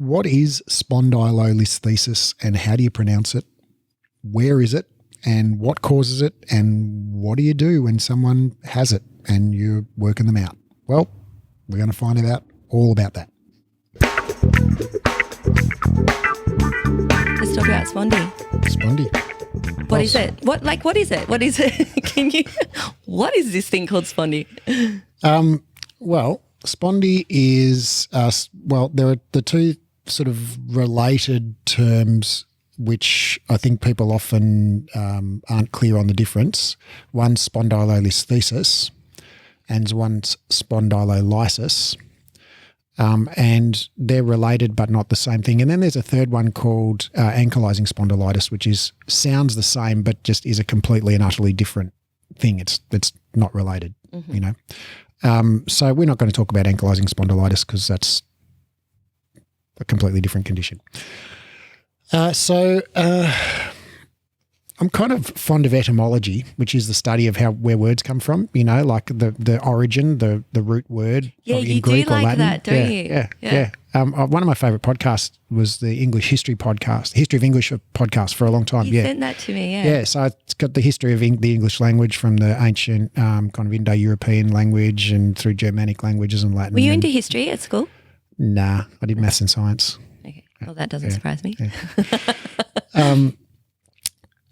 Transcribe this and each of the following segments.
what is spondylolisthesis and how do you pronounce it? Where is it? And what causes it? And what do you do when someone has it and you're working them out? Well, we're going to find out all about that. Let's talk about Spondy. What is it? What is it? What is it? What is this thing called spondy? Well, spondy is, there are the two sort of related terms which I think people often aren't clear on the difference. One's spondylolisthesis and one's spondylolysis. And they're related but not the same thing. And then there's a third one called ankylosing spondylitis, which sounds the same but just is a completely and utterly different thing. It's not related, you know. So we're not going to talk about ankylosing spondylitis because that's a completely different condition. I'm kind of fond of etymology, which is the study of where words come from, you know, like the origin, the root word in Greek or Latin. Yeah, you do like that, don't you? Yeah. One of my favourite podcasts was the English History podcast, History of English podcast for a long time. You sent that to me, yeah. Yeah, so it's got the history of the English language from the ancient kind of Indo-European language and through Germanic languages and Latin. Were you into history at school? Nah, I did maths and science. Okay, well, that doesn't surprise me. Yeah.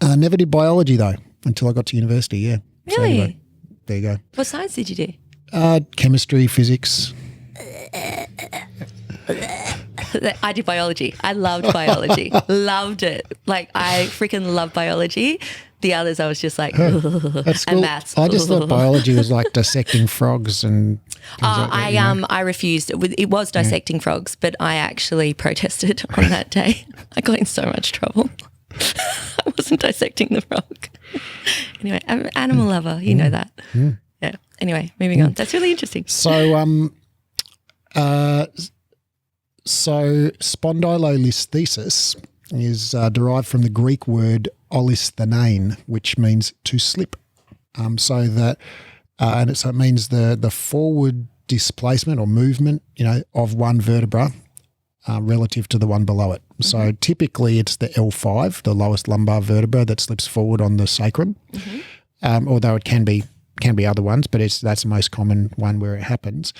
I never did biology though until I got to university. Yeah. Really? So anyway, there you go. What science did you do? Chemistry, physics. I did biology. I loved biology. Loved it. Like I freaking love biology. The others I was just like, and maths. I just thought biology was like dissecting frogs and things like that, you know? I refused. It was dissecting frogs, but I actually protested on that day. I got in so much trouble. I wasn't dissecting the frog. Anyway, I'm an animal lover. You know that. Yeah. Anyway, moving on. That's really interesting. So spondylolisthesis is derived from the Greek word olisthenein, which means to slip. So it means the forward displacement or movement, you know, of one vertebra relative to the one below it. Mm-hmm. So typically it's the L5, the lowest lumbar vertebra, that slips forward on the sacrum. Mm-hmm. Although it can be other ones, but that's the most common one where it happens.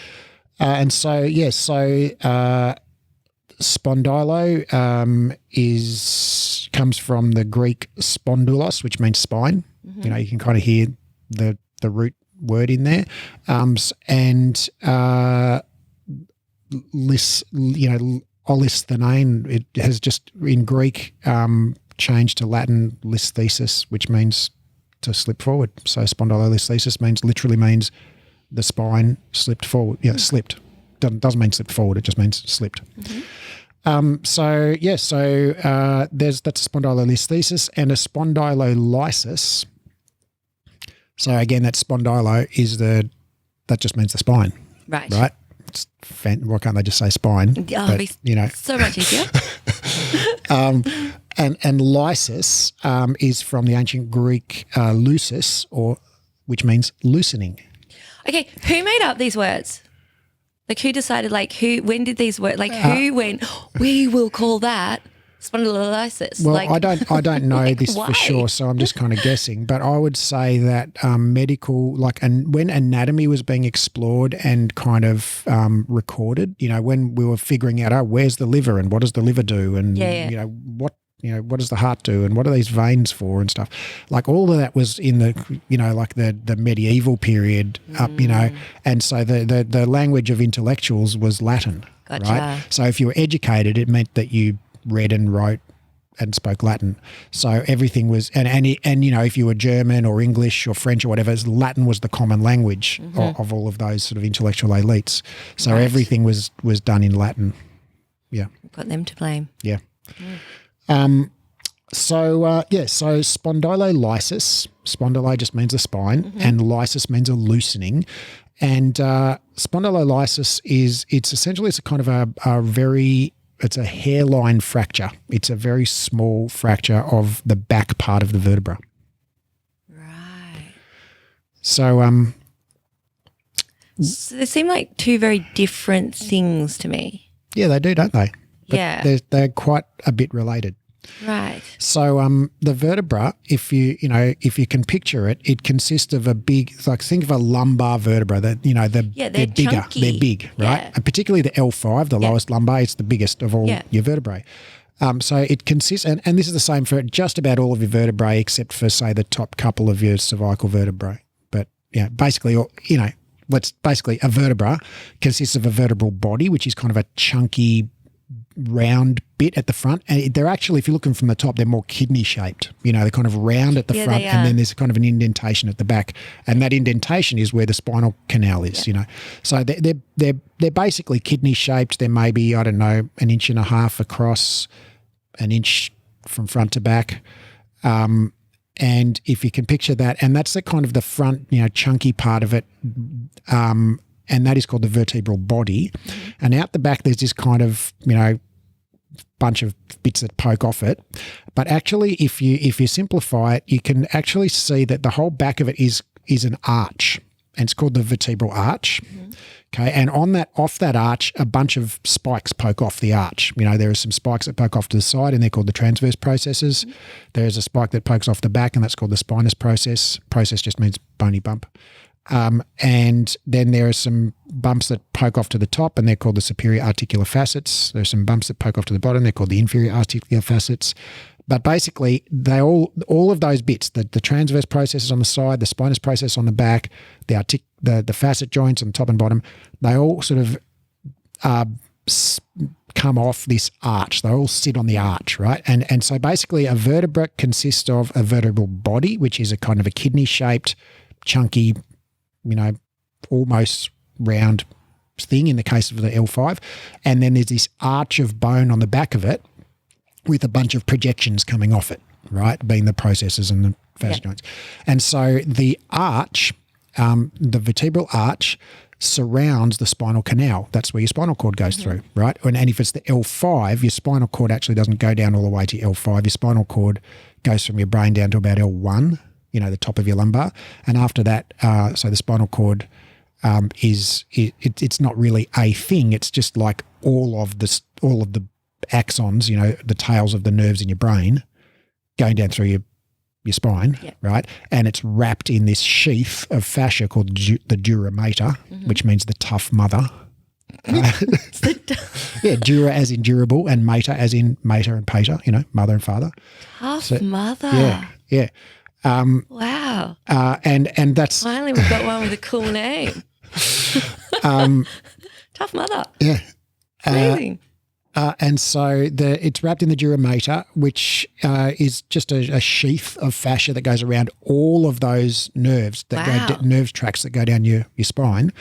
Spondylo comes from the Greek spondulos, which means spine. Mm-hmm. You know, you can kind of hear the root word in there, olisthenein, it has just in Greek changed to Latin listhesis, which means to slip forward. So spondylolisthesis literally means the spine slipped forward. Yeah, slipped. Doesn't mean slipped forward. It just means slipped. Mm-hmm. That's a spondylolisthesis and a spondylolysis. So again, that spondylo that just meins the spine. Right. Right. Why can't they just say spine? But, you know, so much easier. And lysis is from the ancient Greek lucis, which means loosening. Okay, who made up these words? Like who decided? When did these words? Who went? We will call that spondylolysis. Well, I don't know this for sure, so I'm just kind of guessing. But I would say that medical, when anatomy was being explored and kind of recorded, you know, when we were figuring out, where's the liver and what does the liver do, and what does the heart do, and what are these veins for and stuff. Like all of that was in the, you know, like the medieval period up, you know, and so the language of intellectuals was Latin, gotcha. Right? So if you were educated, it meant that you read and wrote and spoke Latin. So everything was, and you know, if you were German or English or French or whatever, Latin was the common language of all of those sort of intellectual elites. So everything was done in Latin. Yeah. Got them to blame. Yeah. So spondylolysis, spondylo just means a spine, and lysis means a loosening. And spondylolysis it's a kind of it's a hairline fracture. It's a very small fracture of the back part of the vertebra. Right. So so they seem like two very different things to me. yeah, they do, don't they? but Yeah. they're quite a bit related. Right. So the vertebra, if you can picture it, it consists of a big, like think of a lumbar vertebra. That they're bigger, chunky. they're big, right? Yeah. And particularly the L5, the lowest lumbar, it's the biggest of all your vertebrae. So it consists, and this is the same for just about all of your vertebrae, except for say the top couple of your cervical vertebrae. But basically, basically a vertebra consists of a vertebral body, which is kind of a chunky, round bit at the front, and they're actually, if you're looking from the top, they're more kidney shaped. They're kind of round at the front, and then there's kind of an indentation at the back, and that indentation is where the spinal canal is. So they're basically kidney shaped. They're maybe, I don't know, 1.5 inches across, 1 inch from front to back. And if you can picture that, and that's the kind of the front, chunky part of it. And that is called the vertebral body. Mm-hmm. And out the back, there's this kind of, bunch of bits that poke off it. But actually, if you simplify it, you can actually see that the whole back of it is an arch, and it's called the vertebral arch. Mm-hmm. Okay, and off that arch, a bunch of spikes poke off the arch. There are some spikes that poke off to the side, and they're called the transverse processes. Mm-hmm. There's a spike that pokes off the back, and that's called the spinous process. Process just means bony bump. And then there are some bumps that poke off to the top, and they're called the superior articular facets. There are some bumps that poke off to the bottom. They're called the inferior articular facets. But basically, they all of those bits, the transverse processes on the side, the spinous process on the back, the facet joints on the top and bottom, they all sort of come off this arch. They all sit on the arch, right? And so basically, a vertebra consists of a vertebral body, which is a kind of a kidney-shaped, chunky, almost round thing in the case of the L5. And then there's this arch of bone on the back of it with a bunch of projections coming off it, right, being the processes and the facet joints. And so the arch, the vertebral arch, surrounds the spinal canal. That's where your spinal cord goes through, right? And if it's the L5, your spinal cord actually doesn't go down all the way to L5. Your spinal cord goes from your brain down to about L1, the top of your lumbar. And after that, so the spinal cord it's not really a thing. It's just like all of the axons, the tails of the nerves in your brain going down through your spine, right? And it's wrapped in this sheath of fascia called the dura mater, which means the tough mother. Dura as in durable, and mater as in mater and pater, mother and father. Tough mother. Yeah. Wow. And that's finally we've got one with a cool name. Tough mother. Yeah. Amazing. And so it's wrapped in the dura mater, which is just a sheath of fascia that goes around all of those nerves nerve tracts that go down your spine.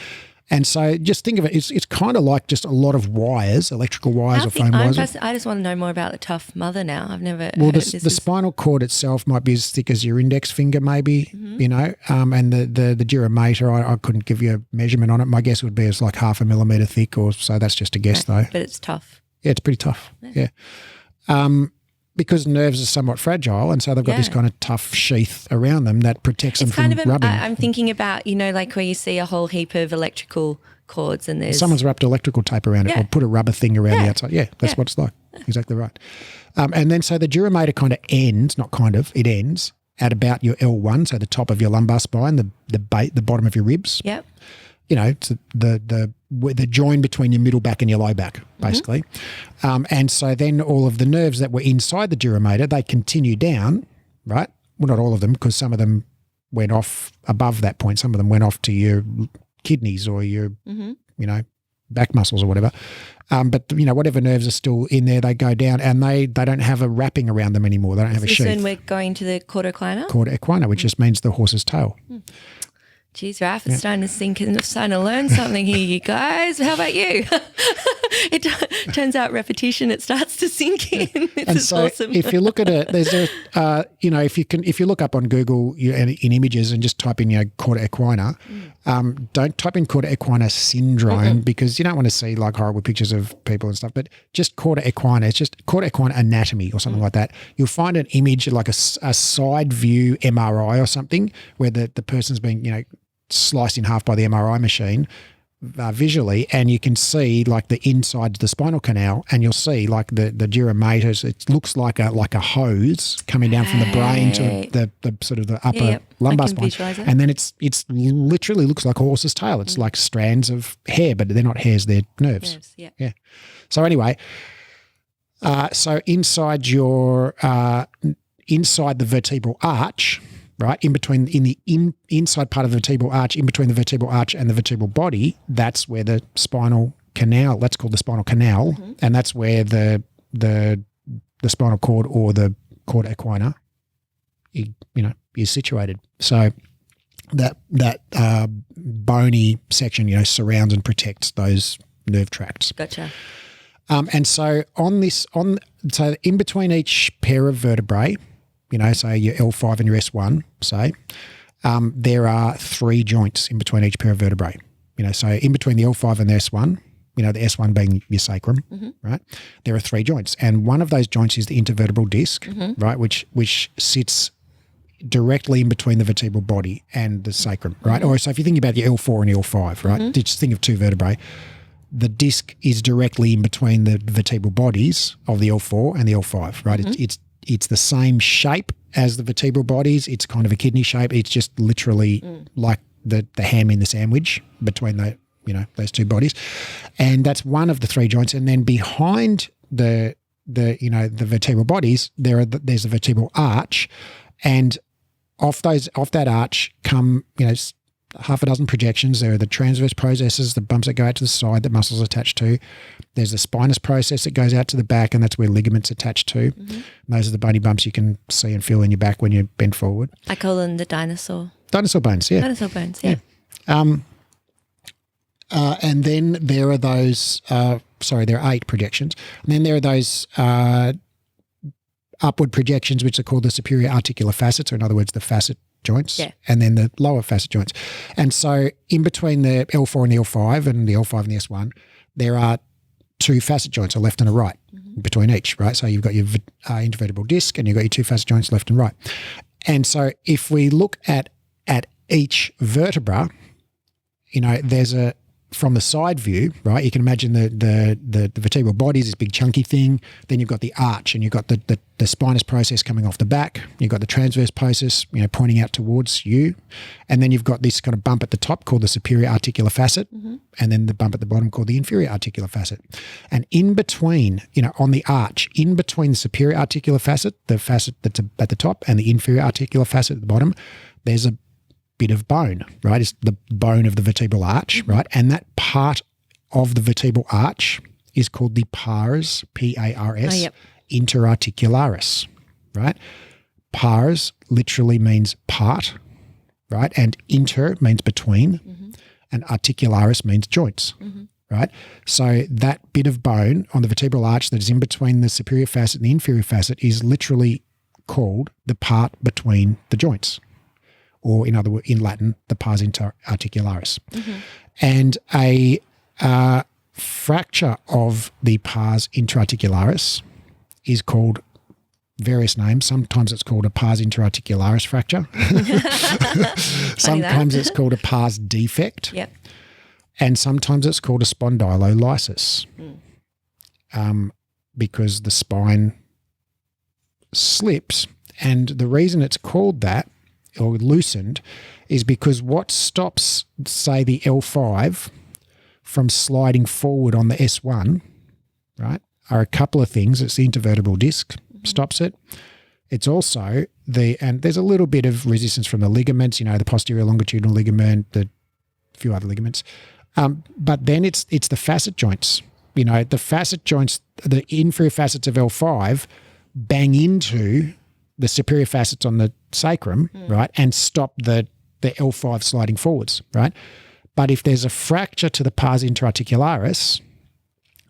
And so just think of it, it's kind of like just a lot of wires, electrical wires or phone wires. I just want to know more about the tough mother now. I've never heard the spinal cord itself might be as thick as your index finger maybe, and the dura mater, I couldn't give you a measurement on it. My guess would be it's like 0.5 millimeter thick or so. That's just a guess though. But it's tough. Yeah, it's pretty tough. Yeah. Because nerves are somewhat fragile, and so they've got this kind of tough sheath around them that protects them from rubbing. I'm thinking about, like where you see a whole heap of electrical cords and there's... Someone's wrapped electrical tape around it or put a rubber thing around the outside. Yeah, that's what it's like. Exactly right. And then so the dura mater kind of ends, it ends at about your L1, so the top of your lumbar spine, the bottom of your ribs. Yep. It's the join between your middle back and your low back, basically. And so then all of the nerves that were inside the dura mater, they continue down, right? Well, not all of them, because some of them went off above that point. Some of them went off to your kidneys or your, back muscles or whatever. But, whatever nerves are still in there, they go down and they don't have a wrapping around them anymore. They don't have a sheath. So we're going to the cauda equina? Cauda equina, which just means the horse's tail. Geez, Raph, it's starting to sink in. I'm starting to learn something here, you guys. How about you? It turns out repetition, it starts to sink in. It's awesome. If you look at it, there's if you look up on Google in images and just type in cauda equina, don't type in cauda equina syndrome because you don't want to see like horrible pictures of people and stuff. But just cauda equina, it's just cauda equina anatomy or something like that. You'll find an image like a side view MRI or something where the person's being sliced in half by the MRI machine. visually, and you can see like the inside of the spinal canal, and you'll see like the dura mater. It looks like a hose coming down from the brain to the sort of the upper lumbar spine, and then it's literally looks like a horse's tail. It's like strands of hair, but they're not hairs; they're nerves. Yeah. So anyway, so inside inside the vertebral arch. Right, in the inside part of the vertebral arch, in between the vertebral arch and the vertebral body, that's where the spinal canal. That's called the spinal canal, and that's where the spinal cord or the cord equina, is situated. So that bony section, surrounds and protects those nerve tracts. Gotcha. And so so in between each pair of vertebrae. Say your L5 and your S1, there are 3 joints in between each pair of vertebrae. So in between the L5 and the S1, the S1 being your sacrum, right? There are 3 joints. And one of those joints is the intervertebral disc, right, which sits directly in between the vertebral body and the sacrum, right? Or so if you think about your L4 and L5, right, just think of 2 vertebrae. The disc is directly in between the vertebral bodies of the L4 and the L5, right? It's the same shape as the vertebral bodies. It's kind of a kidney shape. It's just literally like the ham in the sandwich between those 2 bodies, and that's one of the 3 joints. And then behind the vertebral bodies, there's a vertebral arch, and off that arch come half a dozen projections. There are the transverse processes, the bumps that go out to the side that muscles attach to. There's the spinous process that goes out to the back, and that's where ligaments attach to. And those are the bony bumps you can see and feel in your back when you bend forward. I call them the dinosaur bones, yeah. Dinosaur bones, yeah. And then there are those, there are 8 projections. And then there are those upward projections, which are called the superior articular facets, or in other words, the facet joints, and then the lower facet joints. And so in between the L4 and the L5 and the L5 and the S1, there are 2 facet joints, a left and a right, between each, right? So you've got your intervertebral disc and you've got your 2 facet joints left and right. And so if we look at each vertebra, there's from the side view, right, you can imagine the vertebral body is this big chunky thing. Then you've got the arch, and you've got the spinous process coming off the back. You've got the transverse process, pointing out towards you. And then you've got this kind of bump at the top called the superior articular facet, and then the bump at the bottom called the inferior articular facet. And in between, on the arch, in between the superior articular facet, the facet that's at the top, and the inferior articular facet at the bottom, there's a bit of bone, right? It's the bone of the vertebral arch, right? And that part of the vertebral arch is called the pars, P-A-R-S, interarticularis, right? Pars literally means part, right? And inter means between, and articularis means joints, right? So that bit of bone on the vertebral arch that is in between the superior facet and the inferior facet is literally called the part between the joints. Or in Latin, the pars interarticularis. And a fracture of the pars interarticularis is called various names. Sometimes it's called a pars interarticularis fracture. Sometimes it's called a pars defect. And sometimes it's called a spondylolysis because the spine slips. And the reason it's called that, or loosened, is because what stops, say, the L5 from sliding forward on the S1, right, are a couple of things. It's the intervertebral disc stops it. It's also and there's a little bit of resistance from the ligaments, the posterior longitudinal ligament, the few other ligaments. But then it's the facet joints. The facet joints, the inferior facets of L5 bang into the superior facets on the sacrum, right, and stop the L5 sliding forwards, right? But if there's a fracture to the pars interarticularis,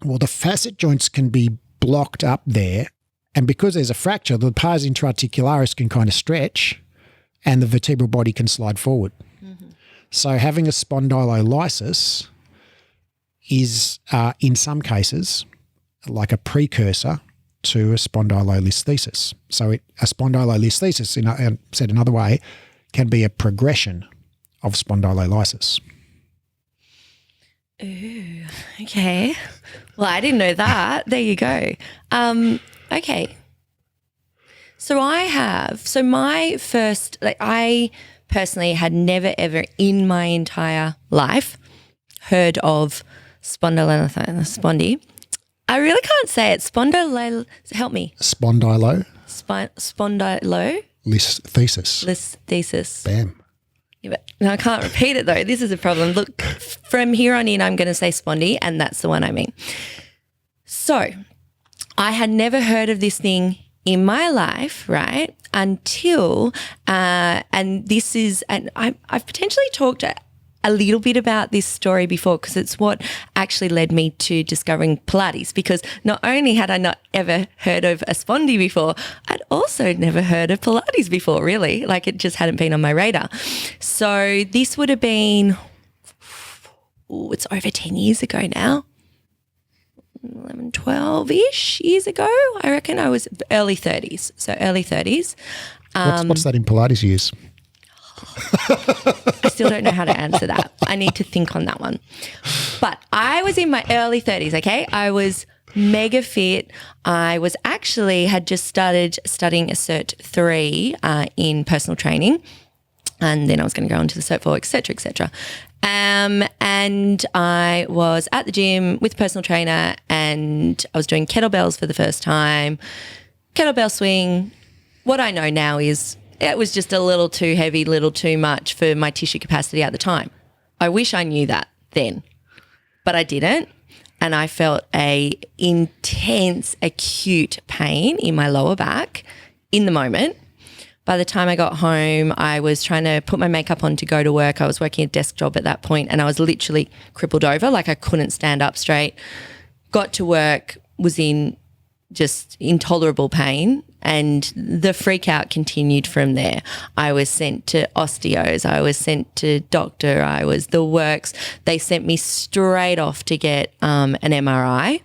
well, the facet joints can be blocked up there, and because there's a fracture, the pars interarticularis can kind of stretch and the vertebral body can slide forward. So having a spondylolysis is, in some cases, like a precursor to a spondylolisthesis. So a spondylolisthesis, said another way, can be a progression of spondylolysis. Ooh, okay. Well, I didn't know that. There you go. Okay. So I personally had never ever in my entire life heard of spondy. I really can't say it. Help me. Spondylolisthesis. Bam. Yeah, but no, I can't repeat it though. This is a problem. Look, from here on in, I'm going to say spondy, and that's the one I mean. So I had never heard of this thing in my life, right, until, and I've potentially talked a little bit about this story before because it's what actually led me to discovering Pilates, because not only had I not ever heard of a spondy before, I'd also never heard of Pilates before, really. Like it just hadn't been on my radar. So this would have been, it's over 10 years ago now. 11, 12-ish years ago, I reckon. I was early 30s. So early 30s. What's that in Pilates years? I still don't know how to answer that. I need to think on that one. But I was in my early 30s, okay? I was mega fit. I was had just started studying a Cert 3 in personal training, and then I was going to go on to the Cert 4, et cetera, et cetera. And I was at the gym with a personal trainer, and I was doing kettlebells for the first time. Kettlebell swing, what I know now is it was just a little too heavy, little too much for my tissue capacity at the time. I wish I knew that then, but I didn't. And I felt a intense, acute pain in my lower back in the moment. By the time I got home, I was trying to put my makeup on to go to work. I was working a desk job at that point, and I was literally crippled over, like I couldn't stand up straight. Got to work, was in just intolerable pain, and the freak out continued from there. I was sent to osteos. I was sent to doctor. I was the works. They sent me straight off to get an MRI.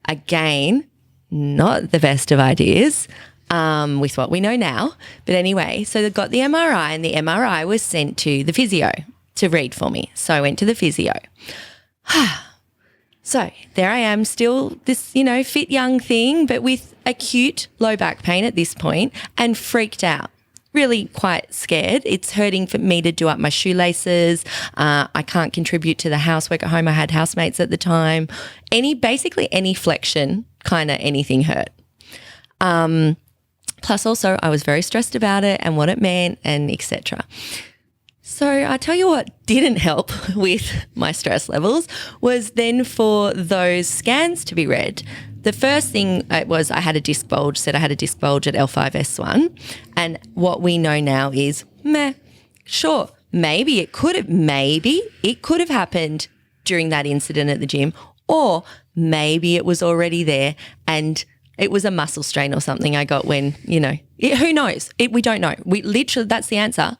Again, not the best of ideas. With what we know now. But anyway, so they got the MRI, and the MRI was sent to the physio to read for me. So I went to the physio. So there I am, still this, fit young thing, but with acute low back pain at this point, and freaked out. Really quite scared. It's hurting for me to do up my shoelaces. I can't contribute to the housework at home. I had housemates at the time. Basically any flexion, kind of anything hurt. Plus also I was very stressed about it and what it meant and etc. So I tell you what didn't help with my stress levels was then for those scans to be read. The first thing was I had a disc bulge, said I had a disc bulge at L5S1, and what we know now is, sure, maybe it could have happened during that incident at the gym, or maybe it was already there and it was a muscle strain or something I got when, who knows? We don't know. We literally, that's the answer.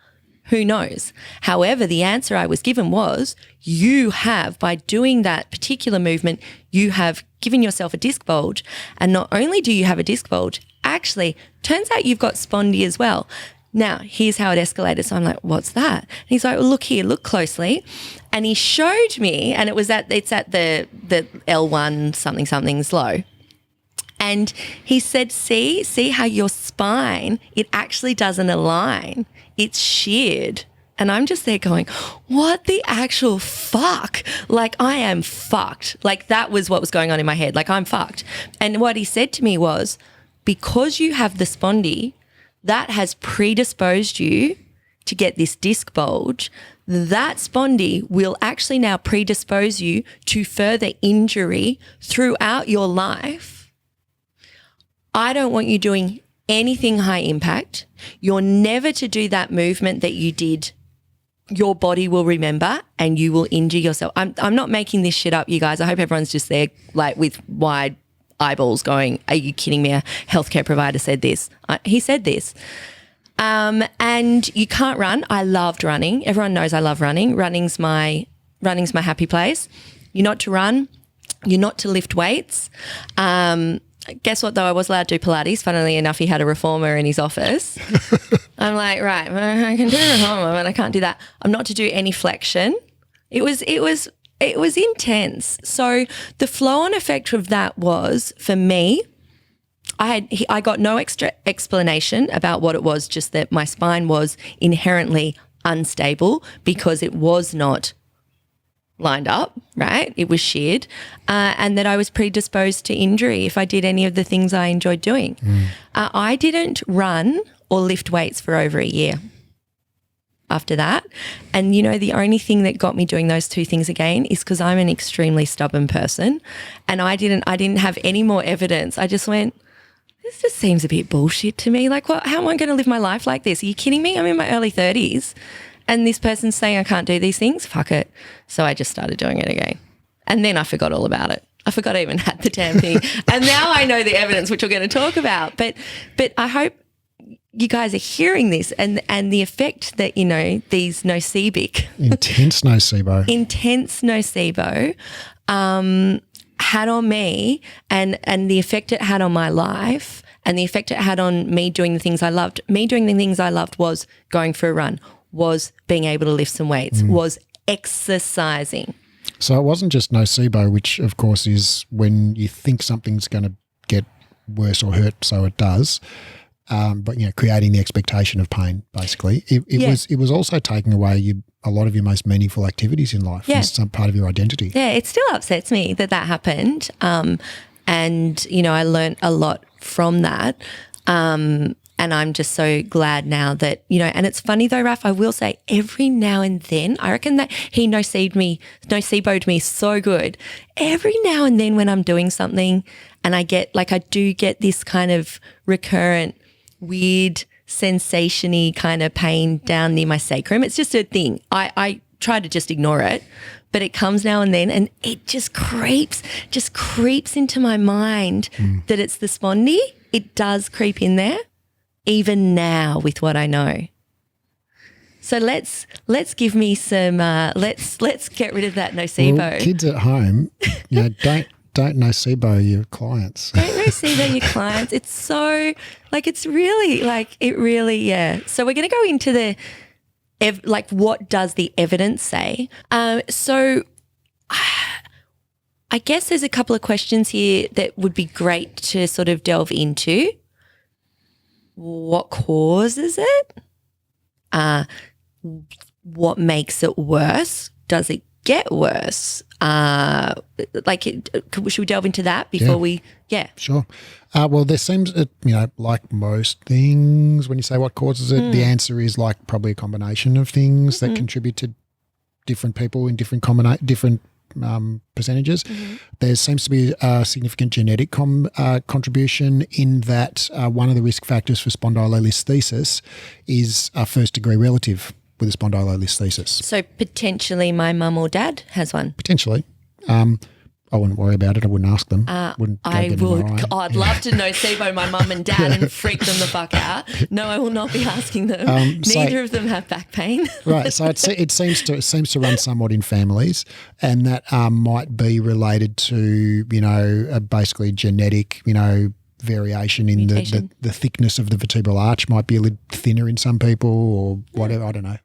Who knows? However, the answer I was given was you have, by doing that particular movement, you have given yourself a disc bulge. And not only do you have a disc bulge, actually, turns out you've got spondy as well. Now, here's how it escalated. So I'm like, what's that? And he's like, well, look here, look closely. And he showed me, and it's at the L1 something's low. And he said, see how your spine, it actually doesn't align. It's sheared. And I'm just there going, what the actual fuck? Like, I am fucked. Like, that was what was going on in my head. Like, I'm fucked. And what he said to me was, because you have the spondy, that has predisposed you to get this disc bulge. That spondy will actually now predispose you to further injury throughout your life. I don't want you doing anything high impact. You're never to do that movement that you did. Your body will remember and you will injure yourself. I'm not making this shit up, you guys. I hope everyone's just there like with wide eyeballs going, are you kidding me? A healthcare provider said this. He said this. And you can't run. I loved running. Everyone knows I love running. Running's my happy place. You're not to run. You're not to lift weights. Guess what, though? I was allowed to do Pilates. Funnily enough, he had a reformer in his office. I'm like, right, I can do a reformer, but I can't do that. I'm not to do any flexion. It was It was intense. So the flow-on effect of that was, for me, I got no extra explanation about what it was, just that my spine was inherently unstable because it was not lined up, right? It was sheared, and that I was predisposed to injury if I did any of the things I enjoyed doing. I didn't run or lift weights for over a year after that. And, the only thing that got me doing those two things again is because I'm an extremely stubborn person, and I didn't have any more evidence. I just went, this just seems a bit bullshit to me. Like, what? How am I going to live my life like this? Are you kidding me? I'm in my early 30s and this person's saying I can't do these things? Fuck it. So I just started doing it again. And then I forgot all about it. I forgot I even had the damn thing. And now I know the evidence, which we're going to talk about. But I hope you guys are hearing this and the effect that, these nocebo. Intense nocebo. Intense nocebo had on me and the effect it had on my life and the effect it had on me doing the things I loved. Me doing the things I loved was going for a run, was being able to lift some weights, was exercising. So it wasn't just nocebo, which of course is when you think something's going to get worse or hurt, so it does. But creating the expectation of pain, basically. It was also taking away a lot of your most meaningful activities in life. Yeah. It's some part of your identity. Yeah, it still upsets me that happened. And I learned a lot from that. And I'm just so glad now that, and it's funny though, Raph, I will say every now and then, I reckon that he noceboed me so good. Every now and then when I'm doing something and I do get this kind of recurrent weird sensation-y kind of pain down near my sacrum. It's just a thing. I try to just ignore it, but it comes now and then and it just creeps into my mind that it's the spondy. It does creep in there, even now with what I know. So let's give me some, let's get rid of that nocebo. Well, kids at home, don't nocebo your clients. Don't nocebo your clients. It's so, it really, yeah. So we're going to go into what does the evidence say? So I guess there's a couple of questions here that would be great to sort of delve into. What causes it? What makes it worse? Does it get worse? Should we delve into that before we? Yeah. Sure. Well, there seems, like most things, when you say what causes it, the answer is probably a combination of things that contribute to different people in different percentages. There seems to be a significant genetic contribution in that one of the risk factors for spondylolisthesis is a first-degree relative with a spondylolisthesis. So potentially my mum or dad has one? Potentially. I wouldn't worry about it. I wouldn't ask them. I'd love to nocebo my mum and dad and freak them the fuck out. No, I will not be asking them. Neither of them have back pain. Right. So it seems to run somewhat in families, and that might be related to basically genetic variation in the thickness of the vertebral arch might be a little thinner in some people or whatever. I don't know.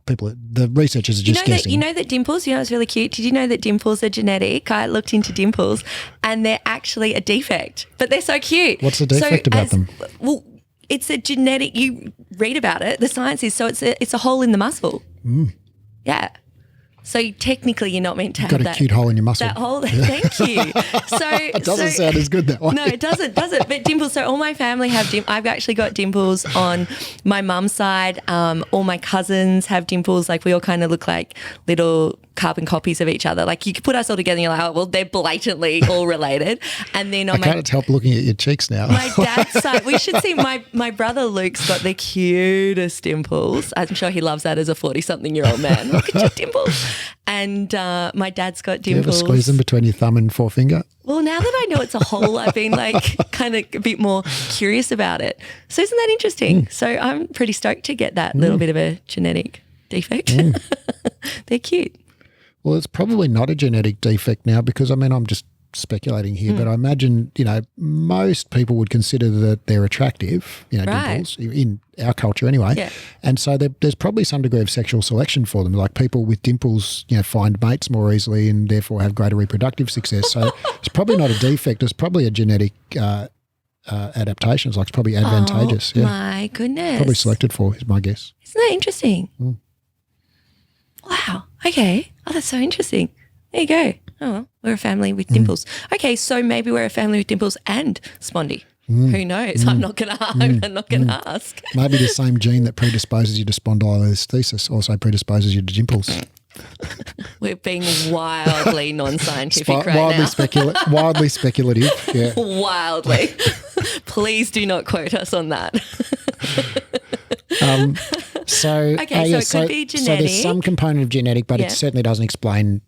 The researchers are just guessing. You know that Dimples, it's really cute. Did you know that Dimples are genetic? I looked into Dimples and they're actually a defect, but they're so cute. What's the defect about them? Well, it's a genetic, you read about it, the science is, so it's a hole in the muscle. Yeah. So technically you're not meant to have that. Got a cute hole in your muscle. That hole, thank you. It doesn't sound as good that way. No, it doesn't. But dimples, so all my family have I've actually got dimples on my mum's side. All my cousins have dimples. We all kind of look like little carbon copies of each other. You could put us all together and you're like, oh, well, they're blatantly all related. And then on I can't help looking at your cheeks now. My dad's side, we should see my brother Luke's got the cutest dimples. I'm sure he loves that as a 40-something-year-old man. Look at your dimples. And my dad's got dimples. Do you ever squeeze them between your thumb and forefinger? Well, now that I know it's a hole, I've been kind of a bit more curious about it. So isn't that interesting? So I'm pretty stoked to get that little bit of a genetic defect. They're cute. Well, it's probably not a genetic defect now because, I'm just speculating here, but I imagine, most people would consider that they're attractive, dimples, in our culture anyway. Yeah. And so there's probably some degree of sexual selection for them. Like people with dimples, find mates more easily and therefore have greater reproductive success. So it's probably not a defect. It's probably a genetic adaptation. It's probably advantageous. Oh, my goodness. Probably selected for, is my guess. Isn't that interesting? Wow. Okay. Oh, that's so interesting. There you go. Oh, well, we're a family with dimples. Okay, so maybe we're a family with dimples and spondy. Who knows? I'm not going to ask. Maybe the same gene that predisposes you to spondylolisthesis also predisposes you to dimples. We're being wildly non-scientific right now. Wildly speculative. Yeah. Wildly. Please do not quote us on that. So it could be genetic. So there's some component of genetic, but it certainly doesn't explain,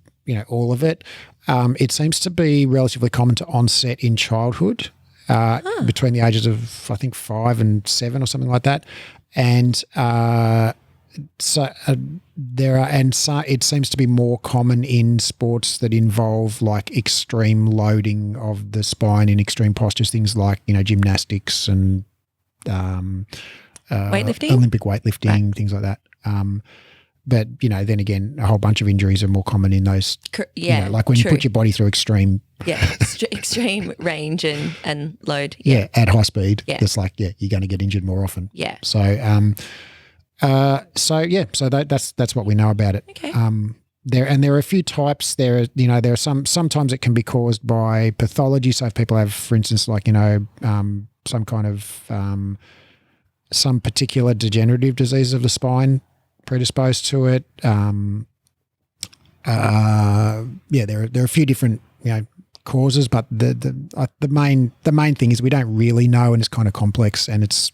all of it. It seems to be relatively common to onset in childhood, between the ages of, I think, 5 and 7 or something like that. And it seems to be more common in sports that involve extreme loading of the spine in extreme postures, things like, gymnastics and weightlifting? Olympic weightlifting, things like that. But, then again, a whole bunch of injuries are more common in those, like when you put your body through extreme. Extreme range and load. Yeah, at high speed. Yeah. It's you're going to get injured more often. Yeah. So, that's what we know about it. Okay. There are a few types. There are sometimes it can be caused by pathology. So if people have, for instance, some kind of some particular degenerative disease of the spine predisposed to it. There are a few different causes, but the main thing is we don't really know, and it's kind of complex, and it's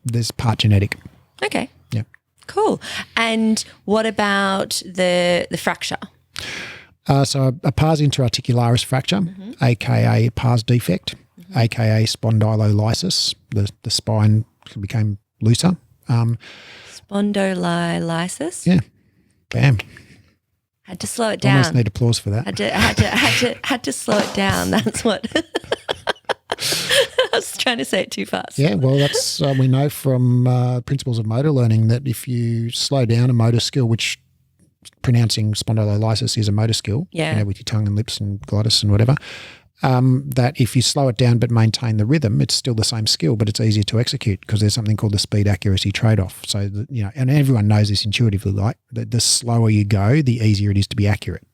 there's part genetic. Okay. Yeah. Cool. And what about the fracture? So a pars interarticularis fracture, aka pars defect, aka spondylolysis. The spine became looser. Spondylolysis. Yeah. Bam. Had to slow it down. Almost need applause for that. Had to slow it down. That's what. I was trying to say it too fast. Yeah, well, that's we know from principles of motor learning that if you slow down a motor skill, which pronouncing spondylolysis is a motor skill, with your tongue and lips and glottis and whatever, that if you slow it down but maintain the rhythm, it's still the same skill, but it's easier to execute because there's something called the speed accuracy trade-off. So, and everyone knows this intuitively, the slower you go, the easier it is to be accurate.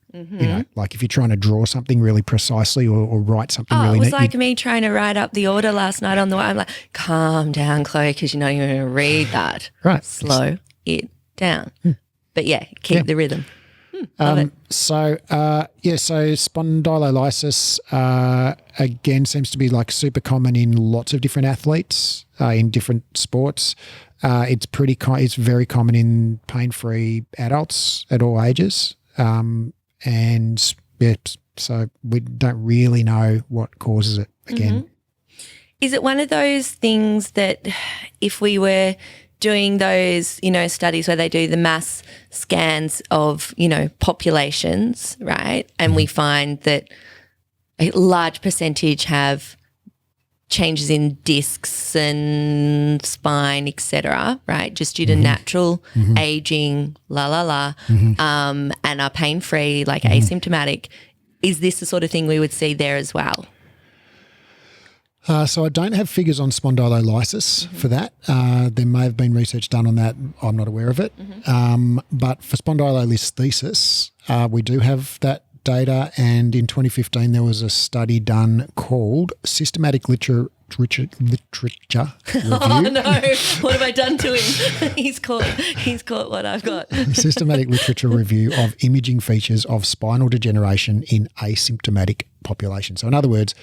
Like if you're trying to draw something really precisely or write something really neat. It was like me trying to write up the order last night on the way. I'm like, calm down, Chloe, because you're going to read that. Right. Slow it down. But keep the rhythm. Love it. So spondylolysis again seems to be super common in lots of different athletes in different sports. It's very common in pain-free adults at all ages. So we don't really know what causes it again. Is it one of those things that if we were doing those, studies where they do the mass scans of, populations, right, and we find that a large percentage have changes in discs and spine, etc., right, just due to natural aging, and are pain-free, asymptomatic. Is this the sort of thing we would see there as well? So I don't have figures on spondylolysis for that. There may have been research done on that. I'm not aware of it. But for spondylolisthesis, we do have that data, and in 2015 there was a study done called Systematic Literature Review. Oh no, what have I done to him? He's caught what I've got. Systematic Literature Review of Imaging Features of Spinal Degeneration in Asymptomatic Population. So in other words,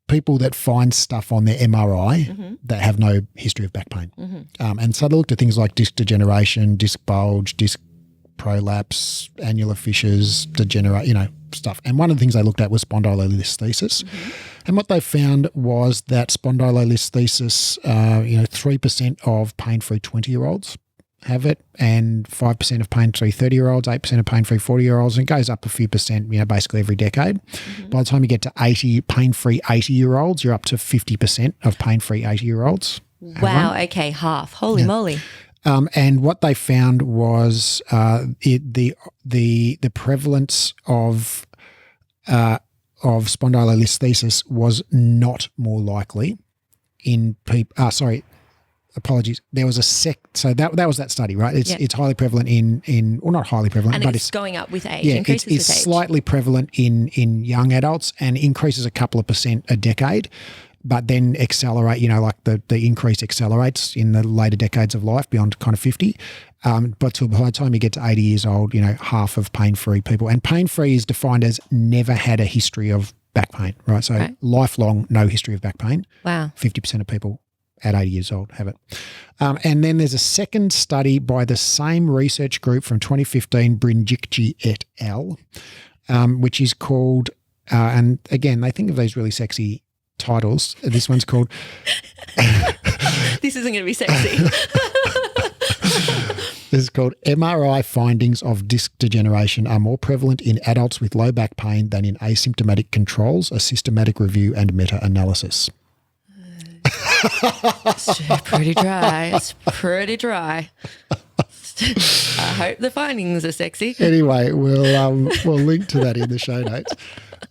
people that find stuff on their MRI that have no history of back pain. And so they looked at things like disc degeneration, disc bulge, disc prolapse, annular fissures, stuff. And one of the things they looked at was spondylolisthesis. And what they found was that spondylolisthesis, 3% of pain-free 20-year-olds have it, and 5% of pain-free 30-year-olds, 8% of pain-free 40-year-olds, and it goes up a few percent, basically every decade. By the time you get to 80 pain-free 80-year-olds, you're up to 50% of pain-free 80-year-olds. Wow, okay, half. Holy moly. And what they found was the prevalence of spondylolisthesis was not more likely in people. Apologies. There was so that was that study, right? It's highly prevalent in well, not highly prevalent, and but it's going up with age. Yeah, increases it's with age. slightly prevalent in young adults and increases a couple of percent a decade, but then accelerate. Like the increase accelerates in the later decades of life beyond kind of 50. But by the time you get to 80 years old, half of pain-free people, and pain-free is defined as never had a history of back pain, right? So lifelong, no history of back pain. Wow. 50% of people at 80 years old have it. And then there's a second study by the same research group from 2015, Brinjikji et al., which is called, and again, they think of these really sexy titles. This one's called... This isn't going to be sexy. This is called MRI findings of disc degeneration are more prevalent in adults with low back pain than in asymptomatic controls, a systematic review and meta-analysis. It's pretty dry. It's pretty dry. I hope the findings are sexy. Anyway, we'll link to that in the show notes.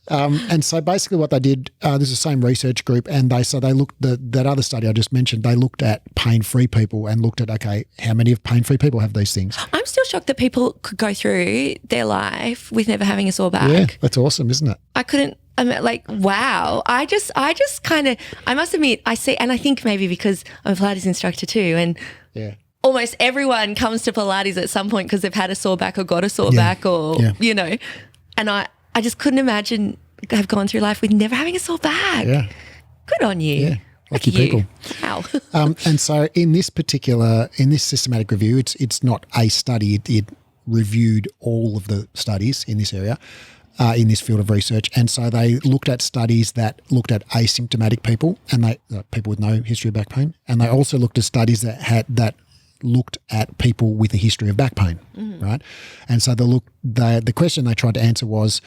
And so basically what they did, this is the same research group, and they looked, that other study I just mentioned, they looked at pain-free people and looked at, okay, how many of pain-free people have these things? I'm still shocked that people could go through their life with never having a sore back. Yeah, that's awesome, isn't it? I'm like, wow. I just kind of, I must admit, I see, and I think maybe because I'm a Pilates instructor too, and almost everyone comes to Pilates at some point because they've had a sore back or got a sore back or, and I just couldn't imagine have gone through life with never having a sore back. Yeah. Good on you. Yeah. Lucky people. Wow. And so in this systematic review, it's not a study. It reviewed all of the studies in this area. In this field of research, and so they looked at studies that looked at asymptomatic people and people with no history of back pain, and they also looked at studies that looked at people with a history of back pain, right? And so the question they tried to answer was,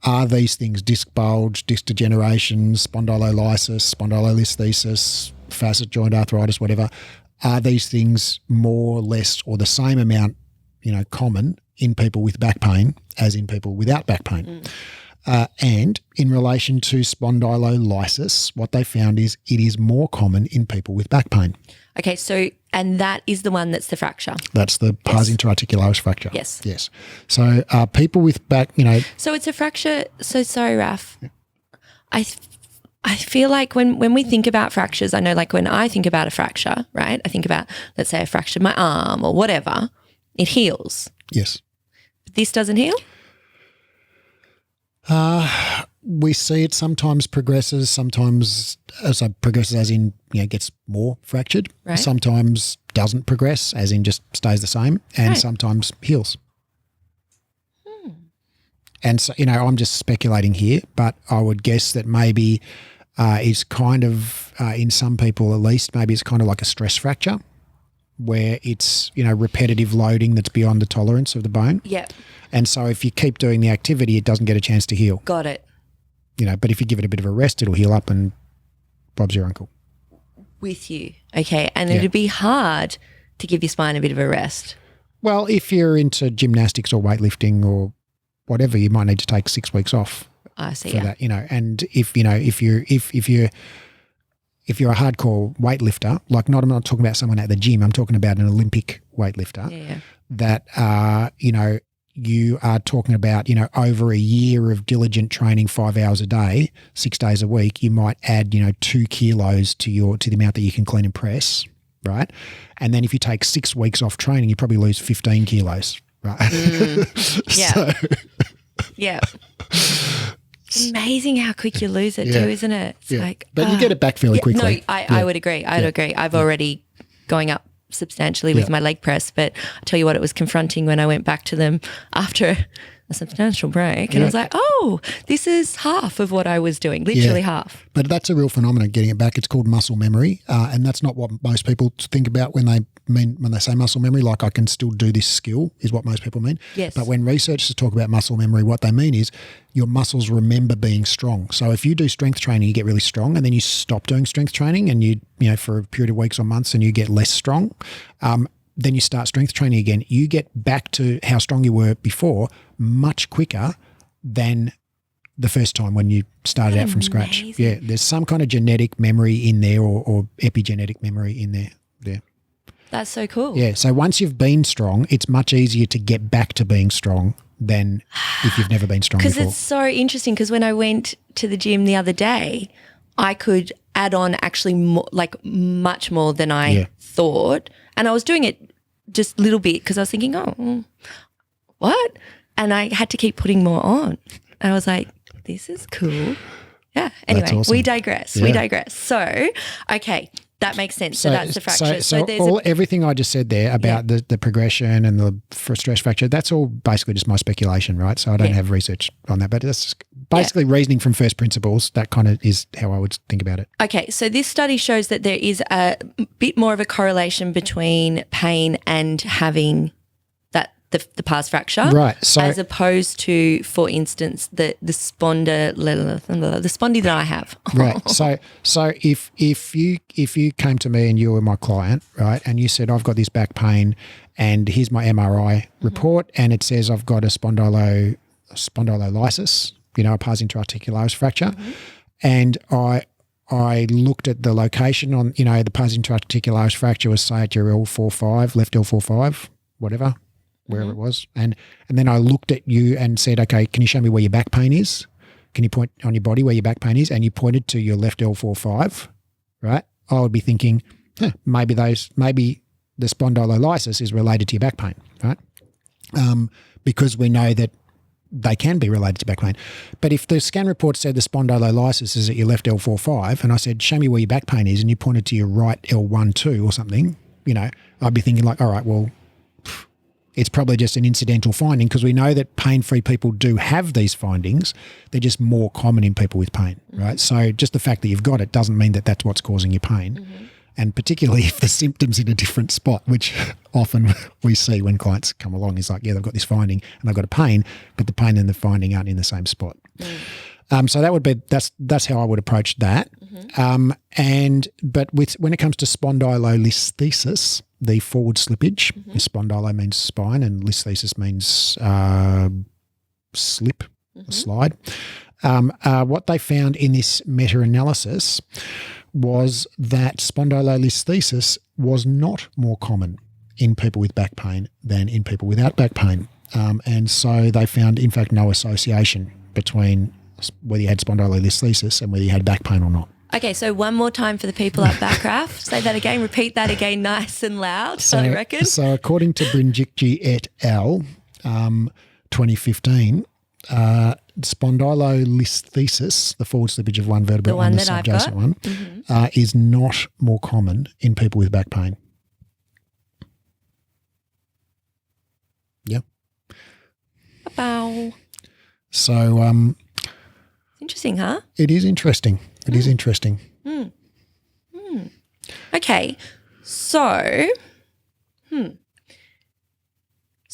are these things disc bulge, disc degeneration, spondylolysis, spondylolisthesis, facet joint arthritis, whatever? Are these things more, less, or the same amount, common in people with back pain as in people without back pain? And in relation to spondylolysis, what they found is it is more common in people with back pain. Okay, so, and that is the one that's the fracture. That's the pars interarticularis fracture. Yes. Yes. So people with back, So it's a fracture. So sorry, Raph. I feel like when we think about fractures, I know like when I think about a fracture, right, I think about, let's say I fractured my arm or whatever, it heals. Yes. But this doesn't heal? We see it sometimes progresses, sometimes progresses as in, gets more fractured. Right. Sometimes doesn't progress as in just stays the same, and sometimes heals. And so, I'm just speculating here, but I would guess that maybe it's kind of, in some people at least, maybe it's kind of like a stress fracture where it's, repetitive loading that's beyond the tolerance of the bone. Yeah. And so if you keep doing the activity, it doesn't get a chance to heal. Got it. But if you give it a bit of a rest, it'll heal up and Bob's your uncle. With you. Okay. And it'd be hard to give your spine a bit of a rest. Well, if you're into gymnastics or weightlifting or whatever, you might need to take 6 weeks off. I see. For that, and if you're a hardcore weightlifter, like I'm not talking about someone at the gym, I'm talking about an Olympic weightlifter that, you are talking about, over a year of diligent training, 5 hours a day, 6 days a week, you might add, 2 kilos to the amount that you can clean and press, right? And then if you take 6 weeks off training, you probably lose 15 kilos, right? Yeah. Yeah. It's amazing how quick you lose it too, isn't it? It's like, but you get it back fairly quickly. No, I would agree. I would agree. I've already going up substantially with my leg press, but I tell you what, it was confronting when I went back to them after a substantial break. And I was like, oh, this is half of what I was doing, literally half. But that's a real phenomenon, getting it back. It's called muscle memory, and that's not what most people think about when they say muscle memory, like I can still do this skill is what most people mean. Yes. But when researchers talk about muscle memory, what they mean is your muscles remember being strong. So if you do strength training, you get really strong, and then you stop doing strength training and you for a period of weeks or months and you get less strong, then you start strength training again. You get back to how strong you were before much quicker than the first time when you started out from scratch. Yeah, there's some kind of genetic memory in there or epigenetic memory in there. Yeah. That's so cool. Yeah, so once you've been strong, it's much easier to get back to being strong than if you've never been strong before. Because it's so interesting, because when I went to the gym the other day, I could add on actually more, like much more than I thought. And I was doing it just a little bit because I was thinking, oh, what? And I had to keep putting more on. And I was like, this is cool. Yeah. Anyway, awesome. We digress. We digress. So, okay, that makes sense. So that's the fracture. So there's everything I just said there about the progression and the stress fracture, that's all basically just my speculation, right? So I don't have research on that, but that's basically reasoning from first principles. That kind of is how I would think about it. Okay, so this study shows that there is a bit more of a correlation between pain and having the past fracture, right? So as opposed to, for instance, the spondy that I have. Right. So if you came to me and you were my client, right, and you said I've got this back pain, and here's my MRI report, and it says I've got a spondylolysis, a pars interarticularis fracture, and I looked at the location on, the pars interarticularis fracture was, say, at your L45, left L45, whatever, wherever it was. And then I looked at you and said, okay, can you show me where your back pain is? Can you point on your body where your back pain is? And you pointed to your left L45, right? I would be thinking, maybe the spondylolysis is related to your back pain, right? Because we know that they can be related to back pain. But if the scan report said the spondylolysis is at your left L45, and I said, show me where your back pain is, and you pointed to your right L12 or something, I'd be thinking like, all right, well, it's probably just an incidental finding, because we know that pain-free people do have these findings. They're just more common in people with pain, right? So just the fact that you've got it doesn't mean that that's what's causing your pain. And particularly if the symptom's in a different spot, which often we see when clients come along, is like, they've got this finding and I've got a pain, but the pain and the finding aren't in the same spot. So that would be, that's how I would approach that. But when it comes to spondylolisthesis, the forward slippage, spondylo means spine and listhesis means slip, slide. What they found in this meta-analysis was that spondylolisthesis was not more common in people with back pain than in people without back pain. And so they found, in fact, no association between whether you had spondylolisthesis and whether you had back pain or not. Okay, so one more time for the people at back, Raph. Say that again. Repeat that again nice and loud, I reckon. So according to Brinjikji et al., 2015, spondylolisthesis, the forward slippage of one vertebra on the subjacent one, is not more common in people with back pain. Yep. Wow. So interesting, huh? It is interesting. It is interesting. Okay, so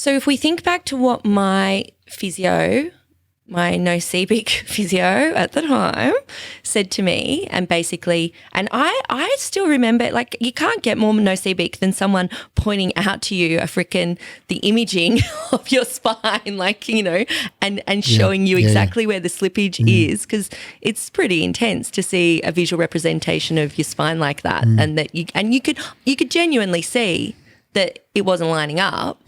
if we think back to what my no-CBIC physio at the time said to me, and basically, and I still remember, like, you can't get more no-CBIC than someone pointing out to you the imaging of your spine, like, and showing you exactly where the slippage is, because it's pretty intense to see a visual representation of your spine like that, and that you could genuinely see that it wasn't lining up,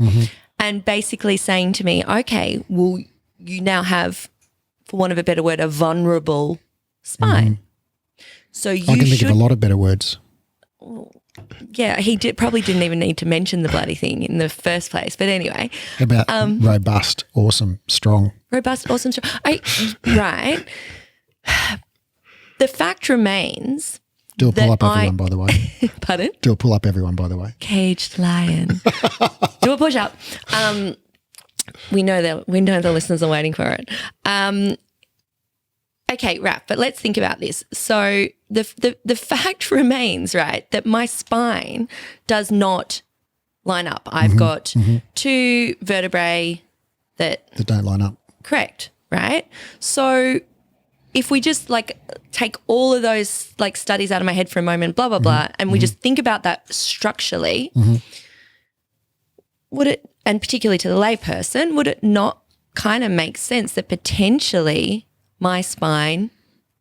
and basically saying to me, okay, well, you now have, for want of a better word, a vulnerable spine. So I can think of a lot of better words. Yeah, he probably didn't even need to mention the bloody thing in the first place. But anyway. How about robust, awesome, strong? Robust, awesome, strong. Right. The fact remains. Do a pull-up, everyone, by the way. Pardon? Do a pull-up, everyone, by the way. Caged lion. Do a push-up. We know the listeners are waiting for it. Okay, Raph, but let's think about this. So the fact remains, right, that my spine does not line up. I've got two vertebrae that don't line up. Correct, right? So if we just like take all of those like studies out of my head for a moment, blah, blah, blah, and we just think about that structurally, would it, and particularly to the layperson, would it not kind of make sense that potentially my spine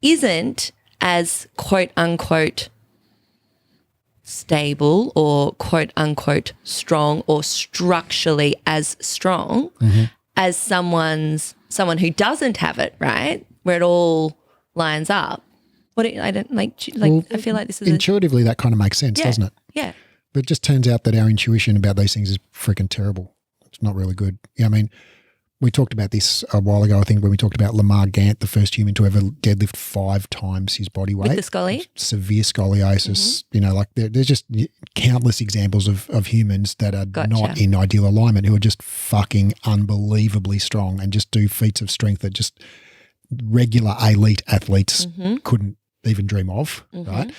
isn't as quote unquote stable or quote unquote strong or structurally as strong as someone who doesn't have it, right? Where it all lines up. I don't like. Well, I feel like this is intuitively that kind of makes sense, doesn't it? Yeah. But it just turns out that our intuition about these things is freaking terrible. It's not really good. Yeah, I mean, we talked about this a while ago, I think, when we talked about Lamar Gant, the first human to ever deadlift 5 times his body weight. With the scoliosis? Severe scoliosis. You know, like there's just countless examples of humans that are not in ideal alignment who are just fucking unbelievably strong and just do feats of strength that just regular elite athletes couldn't even dream of, right?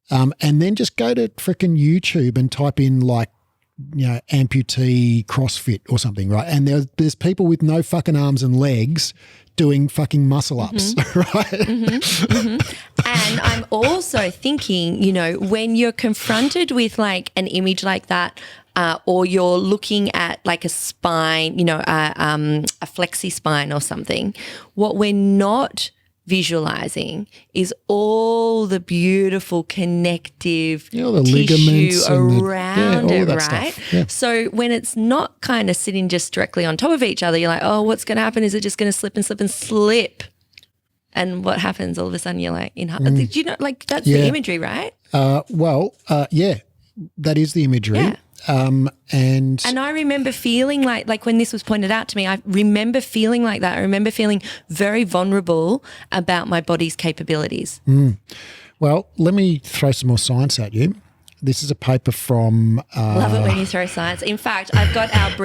And then just go to freaking YouTube and type in like, you know, amputee CrossFit or something, right? And there's people with no fucking arms and legs doing fucking muscle ups, right? And I'm also thinking, you know, when you're confronted with like an image like that, or you're looking at like a spine, you know, a flexi spine or something, what we're not visualizing is all the beautiful connective the tissue around it, right? Stuff. Yeah. So when it's not kind of sitting just directly on top of each other, you're like, oh, what's going to happen? Is it just going to slip and slip and slip? And what happens? All of a sudden you're like, did you know, like that's the imagery, right? Yeah, that is the imagery. Yeah. And I remember feeling like when this was pointed out to me, I remember feeling like that. I remember feeling very vulnerable about my body's capabilities. Well, let me throw some more science at you. This is a paper from Love it when you throw science. In fact, I've got our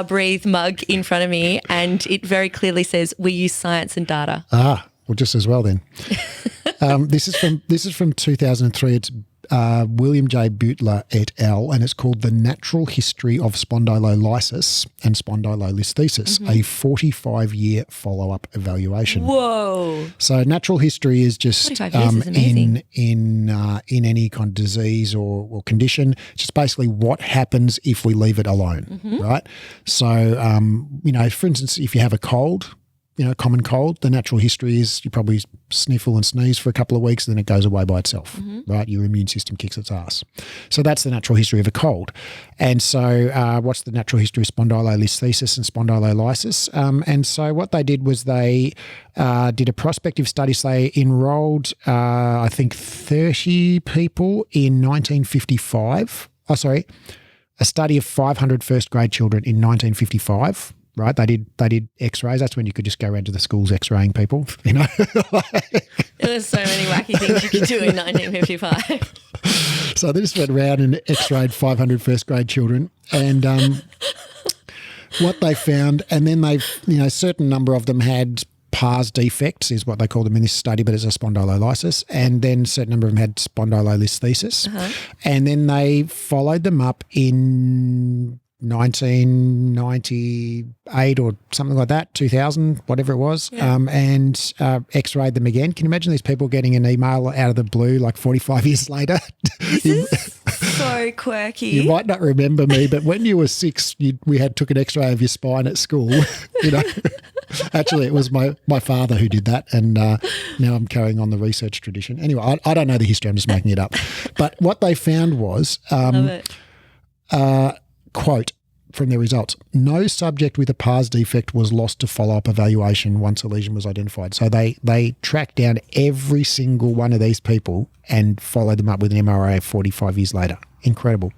breathe mug in front of me, and it very clearly says we use science and data. Well, just as well then. This is from 2003. It's William J. Butler et al., and it's called The Natural History of Spondylolysis and Spondylolisthesis, a 45-year follow-up evaluation. Whoa. So natural history is just 45 years is amazing. in any kind of disease or condition. It's just basically what happens if we leave it alone, right? So, you know, for instance, if you have a cold, you know, common cold, the natural history is you probably sniffle and sneeze for a couple of weeks and then it goes away by itself, right? Your immune system kicks its ass. So that's the natural history of a cold. And so what's the natural history of spondylolisthesis and spondylolysis? And so what they did was they did a prospective study. So they enrolled, I think, 30 people in 1955. A study of 500 first grade children in 1955. Right, they did X-rays. That's when you could just go around to the schools X-raying people. You know, there's so many wacky things you could do in 1955. So they just went around and X-rayed 500 first grade children, and what they found, and then a certain number of them had pars defects, is what they call them in this study, but it's a spondylolysis, and then a certain number of them had spondylolisthesis, and then they followed them up in 1998 or something like that, 2000, whatever it was, and X-rayed them again. Can you imagine these people getting an email out of the blue like 45 years later? This is so quirky. You might not remember me, but when you were 6, we took an X-ray of your spine at school. You know, actually, it was my father who did that, and now I'm carrying on the research tradition. Anyway, I don't know the history. I'm just making it up. But what they found was, Love it. Quote from their results, no subject with a pars defect was lost to follow-up evaluation once a lesion was identified. So they tracked down every single one of these people and followed them up with an MRI 45 years later. Incredible.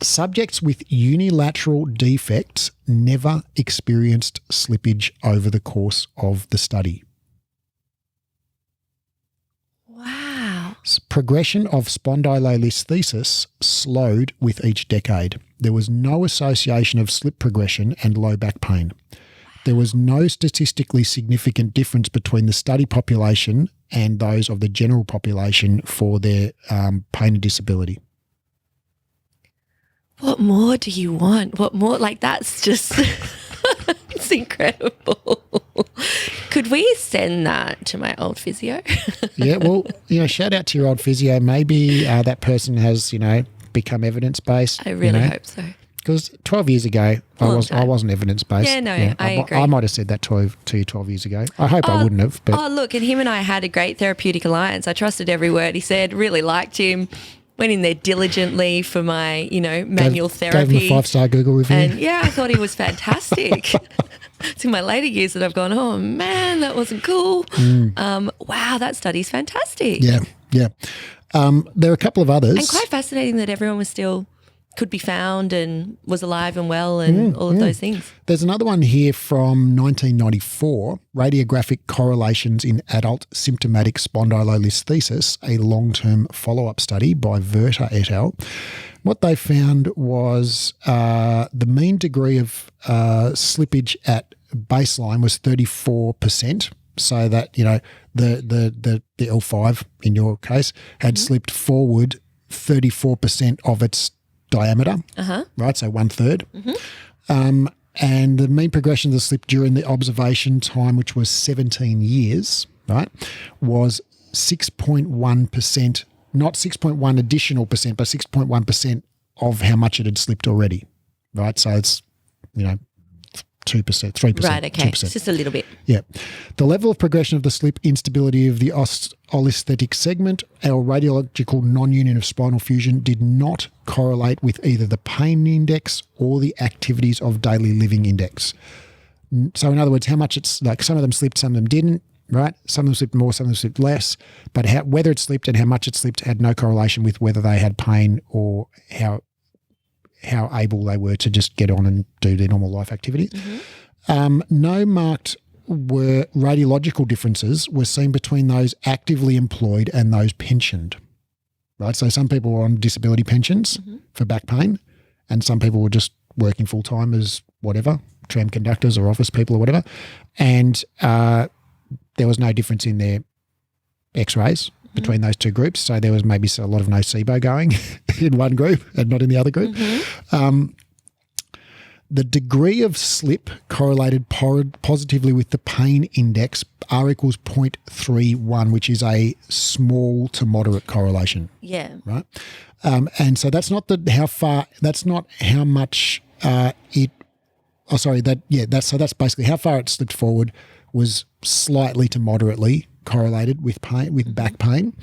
Subjects with unilateral defects never experienced slippage over the course of the study. Wow. progression of spondylolisthesis slowed with each decade. There was no association of slip progression and low back pain. There was no statistically significant difference between the study population and those of the general population for their pain and disability. What more do you want? What more? Like, that's just, it's incredible. Could we send that to my old physio? Yeah, well, shout out to your old physio. Maybe that person has, become evidence-based. I really hope so. Because 12 years ago, I wasn't evidence-based. Yeah, no, I agree. I might have said that to you 12 years ago. I hope I wouldn't have. But. Oh, look, and him and I had a great therapeutic alliance. I trusted every word he said, really liked him, went in there diligently for my, manual therapy. Gave him a 5-star Google review. And, yeah, I thought he was fantastic. It's in my later years that I've gone, oh, man, that wasn't cool. Wow, that study's fantastic. Yeah. There are a couple of others. And quite fascinating that everyone was still could be found and was alive and well and all of those things. There's another one here from 1994, Radiographic Correlations in Adult Symptomatic Spondylolisthesis, a long-term follow-up study by Vertebra et al. What they found was the mean degree of slippage at baseline was 34%. So that, the L5 in your case had slipped forward 34% of its diameter, right? So 1/3. And the mean progression of the slip during the observation time, which was 17 years, right, was 6.1%, not 6.1 additional percent, but 6.1% of how much it had slipped already, right? So it's, 2%, 3%. Right, okay. 2%. It's just a little bit. Yeah. The level of progression of the slip instability of the osthetic segment, our radiological non-union of spinal fusion, did not correlate with either the pain index or the activities of daily living index. So in other words, how much it's like some of them slipped, some of them didn't, right? Some of them slipped more, some of them slipped less. But whether it slipped and how much it slipped had no correlation with whether they had pain or how able they were to just get on and do their normal life activities. No marked radiological differences were seen between those actively employed and those pensioned, right? So some people were on disability pensions for back pain and some people were just working full-time as whatever, tram conductors or office people or whatever, and there was no difference in their x-rays between those two groups. So there was maybe a lot of nocebo going in one group and not in the other group. The degree of slip correlated positively with the pain index, R equals 0.31, which is a small to moderate correlation. Yeah. Right. And so that's not how much that's basically how far it slipped forward was slightly to moderately correlated with pain, with back pain.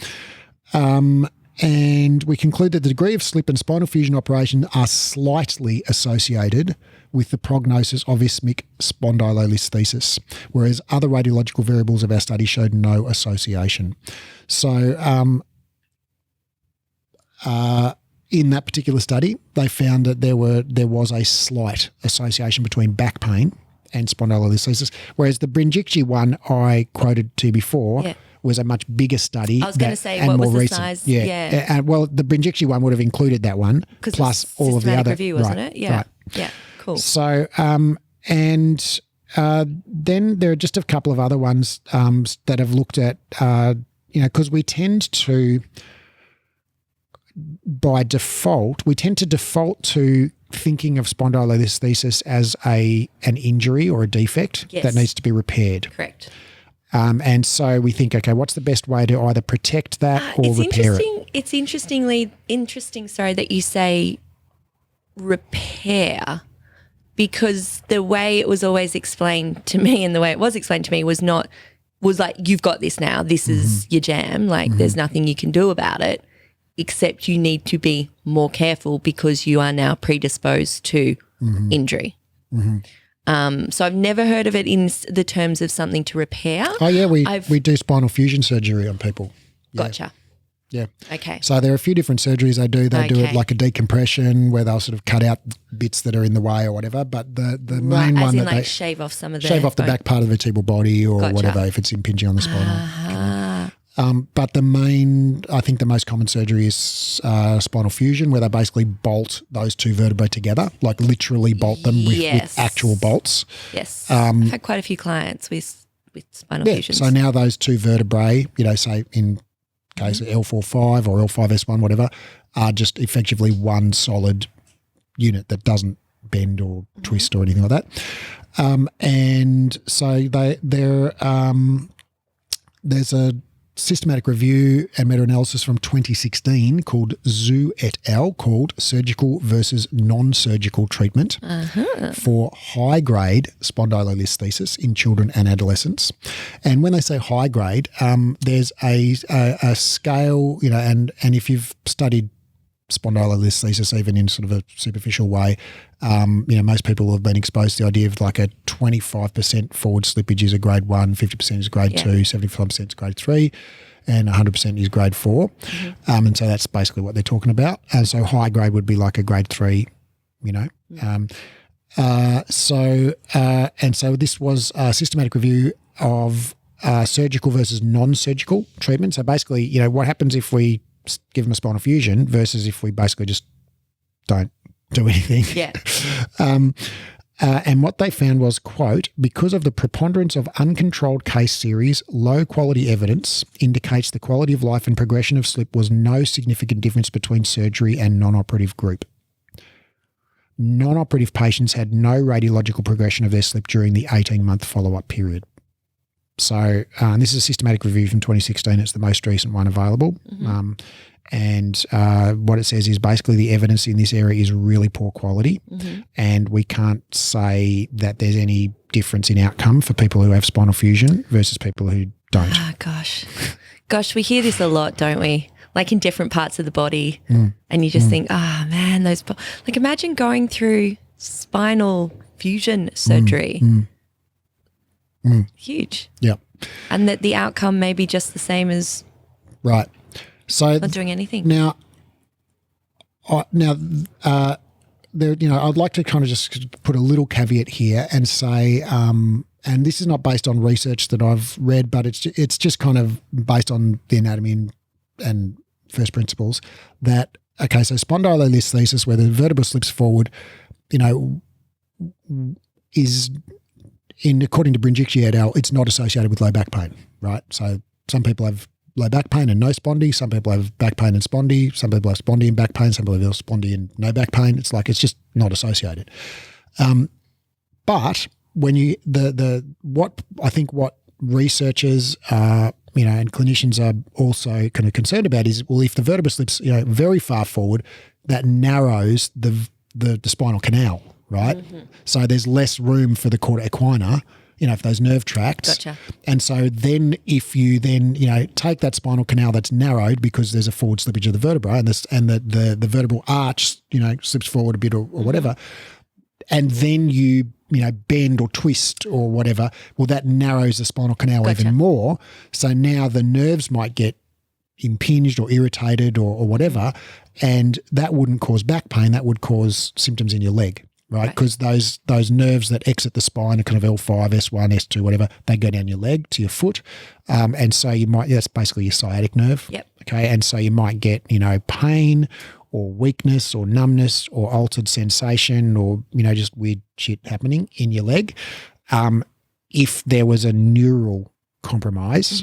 And we conclude that the degree of slip and spinal fusion operation are slightly associated with the prognosis of isthmic spondylolisthesis, whereas other radiological variables of our study showed no association. So in that particular study, they found that there was a slight association between back pain and spondylolisthesis, whereas the Brinjicci one I quoted to you before was a much bigger study. I was going to say, what was the size? Yeah. Well, the Brinjicci one would have included that one plus all of the other. Review, wasn't it? Yeah. Right. Yeah. Cool. So, then there are just a couple of other ones that have looked at, because we tend to, by default, default to thinking of spondylolisthesis as an injury or a defect that needs to be repaired. Correct. And so we think, okay, what's the best way to either protect that or repair it? It's interesting that you say repair, because the way it was always explained to me and the way it was explained to me was like, you've got this now. This is your jam. Like there's nothing you can do about it, except you need to be more careful because you are now predisposed to injury. So I've never heard of it in the terms of something to repair. Oh, yeah, we do spinal fusion surgery on people. Yeah. Gotcha. Yeah. Okay. So there are a few different surgeries they do. They do it like a decompression where they'll sort of cut out bits that are in the way or whatever. But the main one that they shave off some of the back part of the vertebral body or whatever if it's impinging on the spine. But I think the most common surgery is spinal fusion, where they basically bolt those two vertebrae together, like literally bolt them with actual bolts. Yes. I've had quite a few clients with spinal fusions. So now those two vertebrae, say in case of L45 or L5S1, whatever, are just effectively one solid unit that doesn't bend or twist or anything like that. And so there's a systematic review and meta-analysis from 2016 called Zhu et al. Called Surgical versus Non-Surgical Treatment for high-grade spondylolisthesis in children and adolescents. And when they say high-grade, there's a scale, and if you've studied spondylolisthesis even in sort of a superficial way, most people have been exposed to the idea of like a 25% forward slippage is a grade 1, 50% is grade 2, 75% is grade 3, and 100% is grade 4. And so that's basically what they're talking about. And so high grade would be like a grade 3, So this was a systematic review of surgical versus non-surgical treatment. So basically, what happens if we give them a spinal fusion versus if we basically just don't do anything. Yeah. And what they found was, quote, because of the preponderance of uncontrolled case series, low quality evidence indicates the quality of life and progression of slip was no significant difference between surgery and non-operative group. Non-operative patients had no radiological progression of their slip during the 18-month follow-up period. So this is a systematic review from 2016. It's the most recent one available. And what it says is basically the evidence in this area is really poor quality, and we can't say that there's any difference in outcome for people who have spinal fusion versus people who don't. Oh, gosh, we hear this a lot, don't we? Like in different parts of the body, and you just think, man, like imagine going through spinal fusion surgery. Huge. Yeah. And that the outcome may be just the same as So not doing anything. Now, there, I'd like to kind of just put a little caveat here and say, and this is not based on research that I've read, but it's just kind of based on the anatomy and first principles that, okay, so spondylolisthesis, where the vertebra slips forward, is according to Brinjicci et al., it's not associated with low back pain, right? So some people have low back pain and no spondy. Some people have back pain and spondy. Some people have spondy and back pain. Some people have spondy and no back pain. It's just not associated. But when you what researchers and clinicians are also kind of concerned about is, well, if the vertebra slips very far forward, that narrows the spinal canal, right? So there's less room for the cauda equina, for those nerve tracts. Gotcha. And so then if you take that spinal canal that's narrowed because there's a forward slippage of the vertebra and the vertebral arch, slips forward a bit or whatever, and then you bend or twist or whatever, well, that narrows the spinal canal even more. So now the nerves might get impinged or irritated or whatever, and that wouldn't cause back pain. That would cause symptoms in your leg. Right, because those nerves that exit the spine are kind of L5, S1, S2, whatever, they go down your leg to your foot, and so that's basically your sciatic nerve. Yep. Okay, and so you might get pain or weakness or numbness or altered sensation or just weird shit happening in your leg, if there was a neural compromise,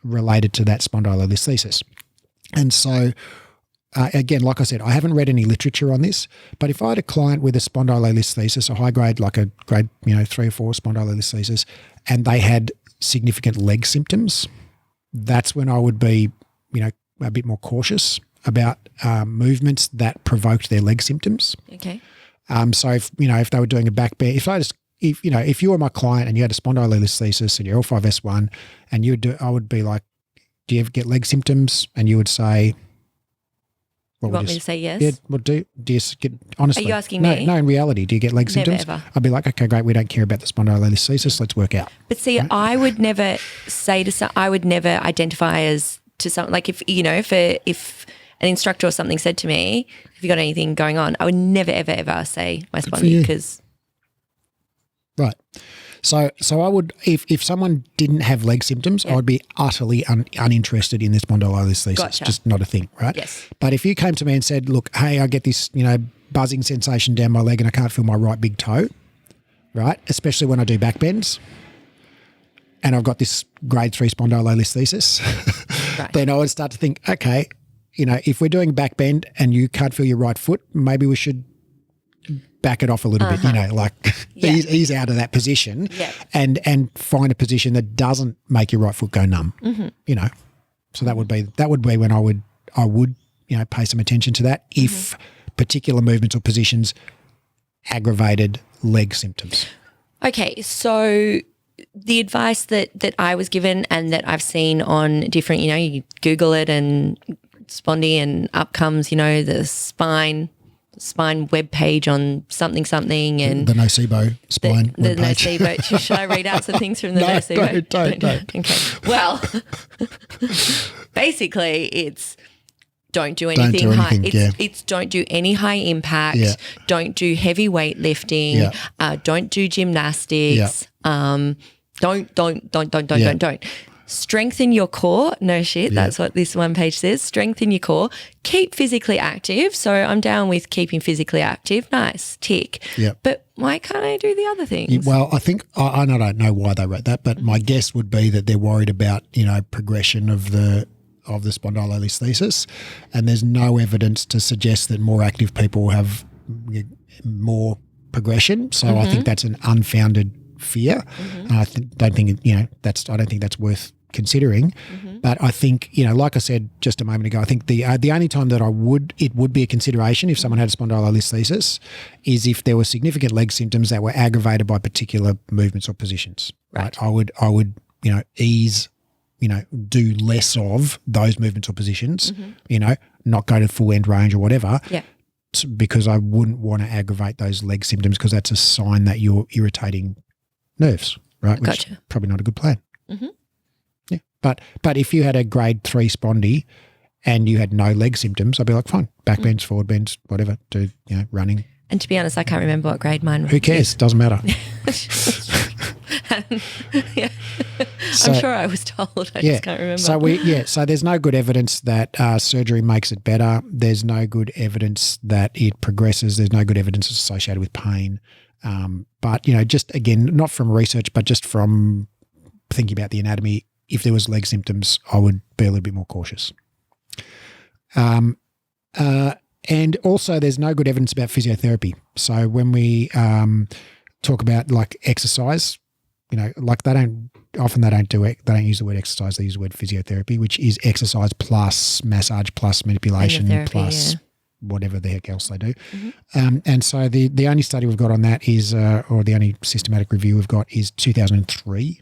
related to that spondylolisthesis, and so. Again, like I said, I haven't read any literature on this, but if I had a client with a spondylolisthesis, a high grade, like a grade 3 or 4 spondylolisthesis, and they had significant leg symptoms, that's when I would be, a bit more cautious about movements that provoked their leg symptoms. Okay. So if they were doing a back bend, if you were my client and you had a spondylolisthesis and you're L5S1, and I would be like, do you ever get leg symptoms? And you would say. You want me to say yes? Yeah. Well, do you get, honestly? Are you asking me? No, in reality, do you get leg symptoms? Never, ever. I'd be like, okay, great. We don't care about the spondylolisthesis. Let's work out. But see, I would never say I would never identify as to something like if an instructor or something said to me, "Have you got anything going on?" I would never, ever, ever say my spondy because. Right. So I would, if someone didn't have leg symptoms, I would be utterly uninterested in this spondylolisthesis. Gotcha. Just not a thing, right? Yes. But if you came to me and said, look, hey, I get this, buzzing sensation down my leg and I can't feel my right big toe, right? Especially when I do back bends, and I've got this grade 3 spondylolisthesis, Right. then I would start to think, okay, if we're doing back bend and you can't feel your right foot, maybe we should back it off a little bit, ease out of that position and find a position that doesn't make your right foot go numb, So that would be when I would pay some attention to that if particular movements or positions aggravated leg symptoms. Okay, so the advice that I was given and that I've seen on different, you Google it and Spondy and up comes, the spine webpage on something and the nocebo spine the webpage. nocebo. Should I read out some things from the nocebo? Don't. Okay. Well, basically it's don't do anything high. It's don't do any high impact. Yeah. Don't do heavy weightlifting. Yeah. Don't do gymnastics. Yeah. Don't. Strengthen your core. No shit. Yeah. That's what this one page says. Strengthen your core. Keep physically active. So I'm down with keeping physically active. Nice. Tick. Yeah. But why can't I do the other things? Well, I think I don't know why they wrote that, but my guess would be that they're worried about, progression of the spondylolisthesis, and there's no evidence to suggest that more active people have more progression. So I think that's an unfounded fear. And I don't think that's worth considering. But I think, like I said just a moment ago, I think the only time that it would be a consideration if someone had a spondylolisthesis is if there were significant leg symptoms that were aggravated by particular movements or positions. Right. I would ease, do less of those movements or positions, not go to full end range or whatever. Yeah. Because I wouldn't want to aggravate those leg symptoms because that's a sign that you're irritating nerves, right? Which is probably not a good plan. Yeah. But if you had a grade 3 spondy and you had no leg symptoms, I'd be like, fine, back bends, forward bends, whatever, do, running. And to be honest, I can't remember what grade mine was. Who cares? Doesn't matter. Yeah. I'm sure I was told. I just can't remember. So there's no good evidence that surgery makes it better. There's no good evidence that it progresses. There's no good evidence it's associated with pain. But, just again, not from research, but just from thinking about the anatomy, if there was leg symptoms, I would be a little bit more cautious. And also there's no good evidence about physiotherapy. So when we talk about like exercise, like they don't use the word exercise, they use the word physiotherapy, which is exercise plus massage plus manipulation plus whatever the heck else they do. And so the only study we've got on that is, or the only systematic review we've got is 2003.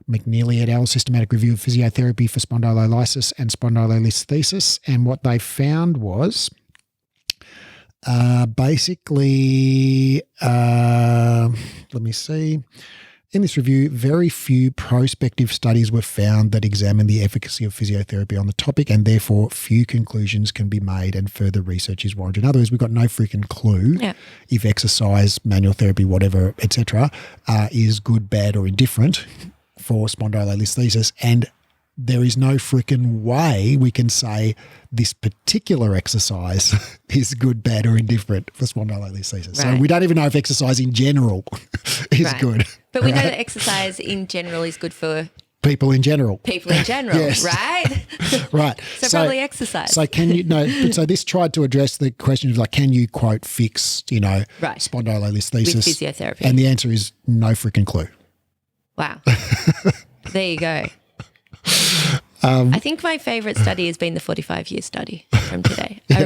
McNeely et al. Systematic Review of Physiotherapy for Spondylolysis and Spondylolisthesis. And what they found was basically, let me see. In this review, very few prospective studies were found that examined the efficacy of physiotherapy on the topic, and therefore few conclusions can be made and further research is warranted. In other words, we've got no freaking clue if exercise, manual therapy, whatever, etc., is good, bad or indifferent for spondylolisthesis, and there is no freaking way we can say this particular exercise is good, bad or indifferent for spondylolisthesis. Right. So we don't even know if exercise in general is good. But we know that exercise in general is good for people in general. Yes. Right? Right. So probably exercise. So can you so this tried to address the question of like, can you quote fix, spondylolisthesis with physiotherapy? And the answer is no freaking clue. Wow. There you go. I think my favourite study has been the 45-year study from today. I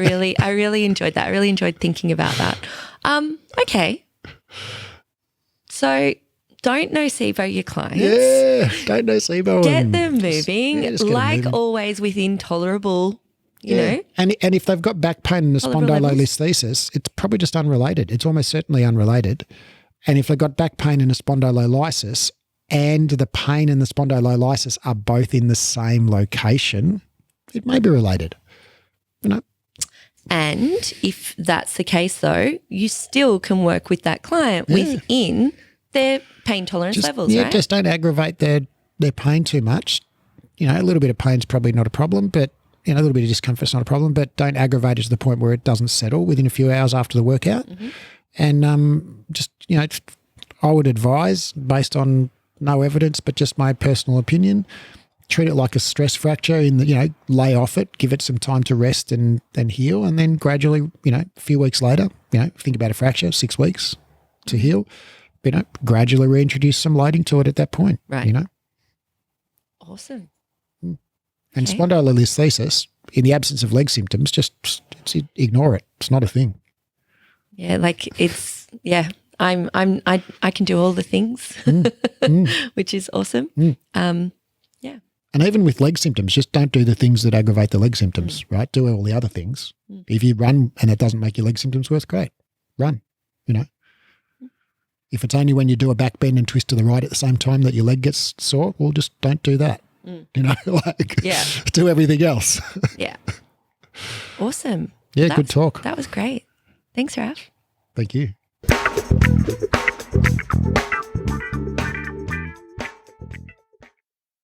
really enjoyed that. I really enjoyed thinking about that. Okay. So don't nocebo your clients. Yeah, don't nocebo them. Get them moving, always within tolerable, you know. And if they've got back pain and a spondylolisthesis, it's probably just unrelated. It's almost certainly unrelated. And if they've got back pain and a spondylolysis, and the pain and the spondylolysis are both in the same location, it may be related, And if that's the case, though, you still can work with that client within their pain tolerance levels, yeah, right? just don't aggravate their pain too much. You know, a little bit of pain's probably not a problem, but a little bit of discomfort's not a problem, but don't aggravate it to the point where it doesn't settle within a few hours after the workout. Mm-hmm. And just, I would advise, based on no evidence, but just my personal opinion, treat it like a stress fracture in the, lay off it, give it some time to rest and heal, and then gradually, a few weeks later, think about a fracture, 6 weeks to heal, gradually reintroduce some loading to it at that point. Right. Awesome. And spondylolisthesis, in the absence of leg symptoms, just ignore it. It's not a thing. Yeah, I can do all the things, which is awesome. Yeah. And even with leg symptoms, just don't do the things that aggravate the leg symptoms, right? Do all the other things. If you run and it doesn't make your leg symptoms worse, great. Run, If it's only when you do a back bend and twist to the right at the same time that your leg gets sore, well, just don't do that. Do everything else. Yeah. Awesome. Yeah, good talk. That was great. Thanks, Raph. Thank you.